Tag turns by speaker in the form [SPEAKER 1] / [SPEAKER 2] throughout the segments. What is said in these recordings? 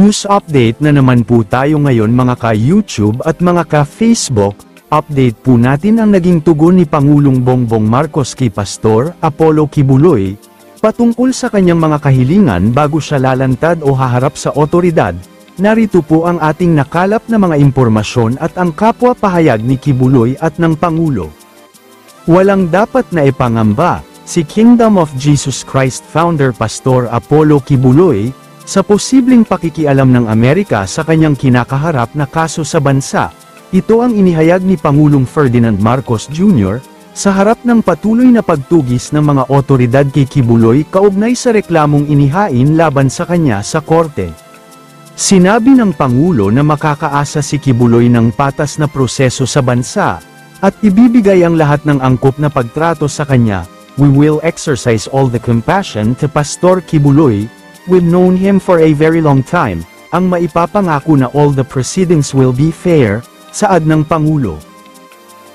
[SPEAKER 1] News update na naman po tayo ngayon mga ka-YouTube at mga ka-Facebook. Update po natin ang naging tugon ni Pangulong Bongbong Marcos kay Pastor Apollo Kibuloy, patungkol sa kanyang mga kahilingan bago siya lalantad o haharap sa otoridad. Narito po ang ating nakalap na mga impormasyon at ang kapwa-pahayag ni Kibuloy at ng Pangulo. Walang dapat na ipangamba, si Kingdom of Jesus Christ founder Pastor Apollo Kibuloy, sa posibleng pakikialam ng Amerika sa kanyang kinakaharap na kaso sa bansa. Ito ang inihayag ni Pangulong Ferdinand Marcos Jr., sa harap ng patuloy na pagtugis ng mga otoridad kay Kibuloy kaugnay sa reklamong inihain laban sa kanya sa korte. Sinabi ng Pangulo na makakaasa si Kibuloy ng patas na proseso sa bansa, at ibibigay ang lahat ng angkop na pagtrato sa kanya. We will exercise all the compassion to Pastor Kibuloy. We've known him for a very long time, ang maipapangako na all the proceedings will be fair, saad ng Pangulo.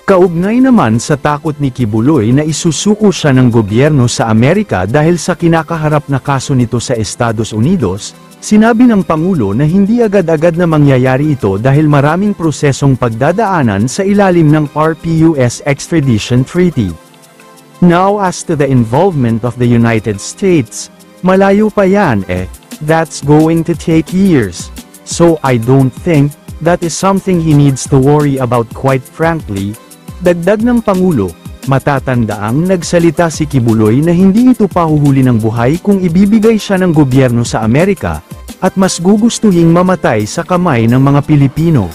[SPEAKER 1] Kaugnay naman sa takot ni Kibuloy na isusuko siya ng gobyerno sa Amerika dahil sa kinakaharap na kaso nito sa Estados Unidos, sinabi ng Pangulo na hindi agad-agad na mangyayari ito dahil maraming prosesong pagdadaanan sa ilalim ng RPUS Extradition Treaty. Now as to the involvement of the United States, malayo pa yan that's going to take years. So I don't think that is something he needs to worry about, quite frankly. Dagdag ng Pangulo, matatandaang nagsalita si Kibuloy na hindi ito pahuhuli ng buhay kung ibibigay siya ng gobyerno sa Amerika, at mas gugustuhing mamatay sa kamay ng mga Pilipino.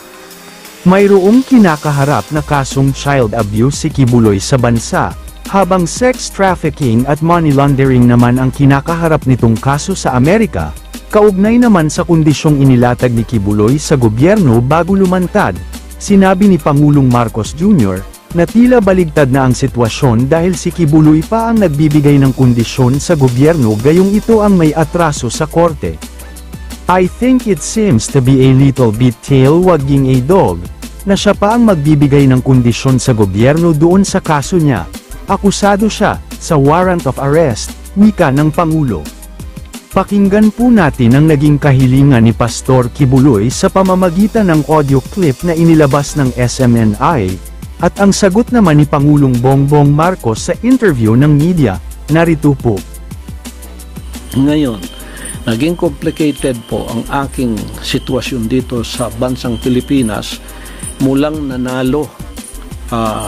[SPEAKER 1] Mayroong kinakaharap na kasong child abuse si Kibuloy sa bansa, habang sex trafficking at money laundering naman ang kinakaharap nitong kaso sa Amerika, kaugnay naman sa kondisyong inilatag ni Kibuloy sa gobyerno bago lumantad. Sinabi ni Pangulong Marcos Jr. na tila baligtad na ang sitwasyon dahil si Kibuloy pa ang nagbibigay ng kondisyon sa gobyerno gayong ito ang may atraso sa korte. I think it seems to be a little bit tail wagging a dog, na siya pa ang magbibigay ng kondisyon sa gobyerno doon sa kaso niya. Akusado siya sa warrant of arrest, wika ng Pangulo. Pakinggan po natin ang naging kahilingan ni Pastor Kibuloy sa pamamagitan ng audio clip na inilabas ng SMNI, at ang sagot naman ni Pangulong Bongbong Marcos sa interview ng media. Narito po.
[SPEAKER 2] Ngayon, naging complicated po ang aking sitwasyon dito sa bansang Pilipinas mulang nanalo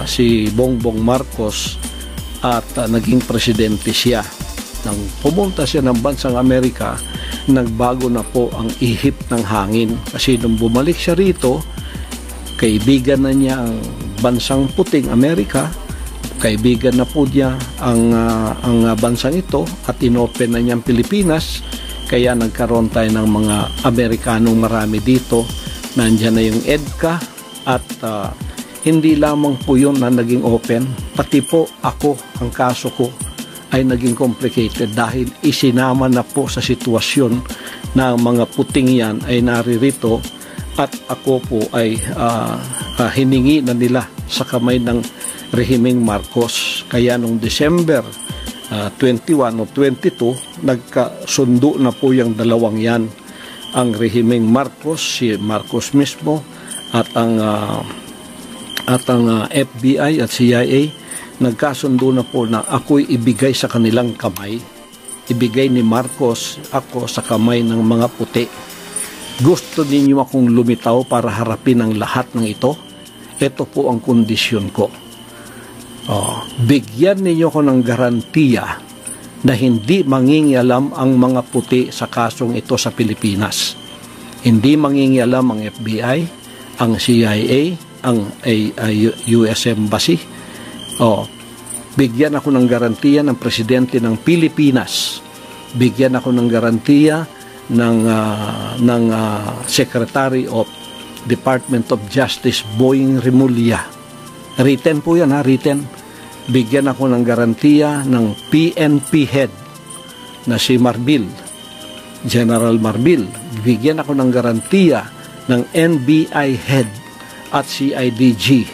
[SPEAKER 2] si Bongbong Marcos at naging presidente siya. Nang pumunta siya ng bansang Amerika, nagbago na po ang ihip ng hangin. Kasi nung bumalik siya rito, kaibigan na niya ang bansang puting Amerika, kaibigan na po niya ang bansang ito, at inopen na niya ang Pilipinas. Kaya nagkaroon tayo ng mga Amerikanong marami dito. Nandiyan na yung EDCA, at hindi lamang po yun na naging open, pati po ako, ang kaso ko ay naging complicated dahil isinama na po sa sitwasyon na mga puting yan ay naririto, at ako po ay hiningi na nila sa kamay ng rehimeng Marcos. Kaya noong December 21 o 22, nagkasundo na po yung dalawang yan, ang rehimeng Marcos, si Marcos mismo, at ang FBI at CIA, nagkasundo na po na ako'y ibigay sa kanilang kamay. Ibigay ni Marcos ako sa kamay ng mga puti. Gusto ninyo akong lumitaw para harapin ang lahat ng ito? Ito po ang kondisyon ko. Bigyan ninyo ko ng garantiya na hindi mangingialam ang mga puti sa kasong ito sa Pilipinas. Hindi mangingialam ang FBI, ang CIA, ang US Embassy. Bigyan ako ng garantiya ng presidente ng Pilipinas. Bigyan ako ng garantiya ng Secretary of Department of Justice Boying Remulla. Written po yan, written. Bigyan ako ng garantiya ng PNP head na si Marbil, General Marbil. Bigyan ako ng garantiya ng NBI head at CIDG.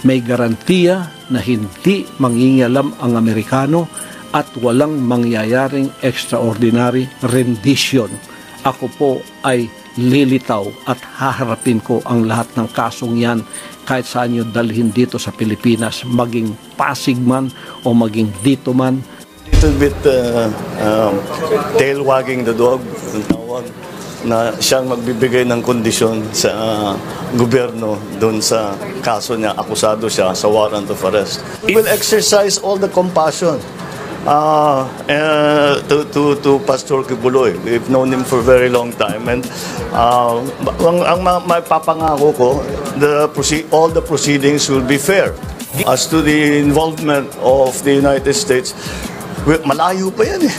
[SPEAKER 2] May garantiya na hindi mangingialam ang Amerikano at walang mangyayaring extraordinary rendition ako po ay lilitaw at haharapin ko ang lahat ng kasong yan kahit saan nyo dalhin dito sa Pilipinas, maging Pasig man o maging dito man.
[SPEAKER 3] Little bit tail wagging the dog, ang tawag, na siyang magbibigay ng kondisyon sa gobyerno doon sa kaso niya, akusado siya sa warrant of arrest. We will exercise all the compassion to Pastor Kibuloy. We've known him for a very long time, and ang mapapangako ko, all the proceedings will be fair. As to the involvement of the United States, malayo pa yan eh.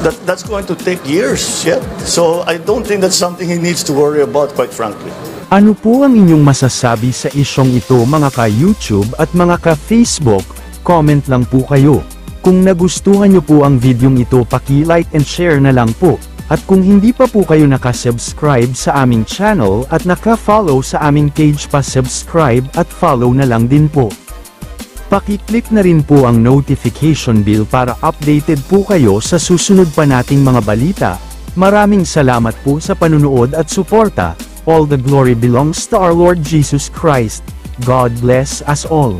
[SPEAKER 3] That's going to take years yet. So I don't think that's something he needs to worry about, quite frankly.
[SPEAKER 1] Ano po ang inyong masasabi sa isyong ito mga ka-YouTube at mga ka-Facebook? Comment lang po kayo. Kung nagustuhan nyo po ang videong ito, paki-like and share na lang po. At kung hindi pa po kayo nakasubscribe sa aming channel at naka-follow sa aming page, pa-subscribe at follow na lang din po. Paki-click na rin po ang notification bell para updated po kayo sa susunod pa nating mga balita. Maraming salamat po sa panunood at suporta. All the glory belongs to our Lord Jesus Christ. God bless us all.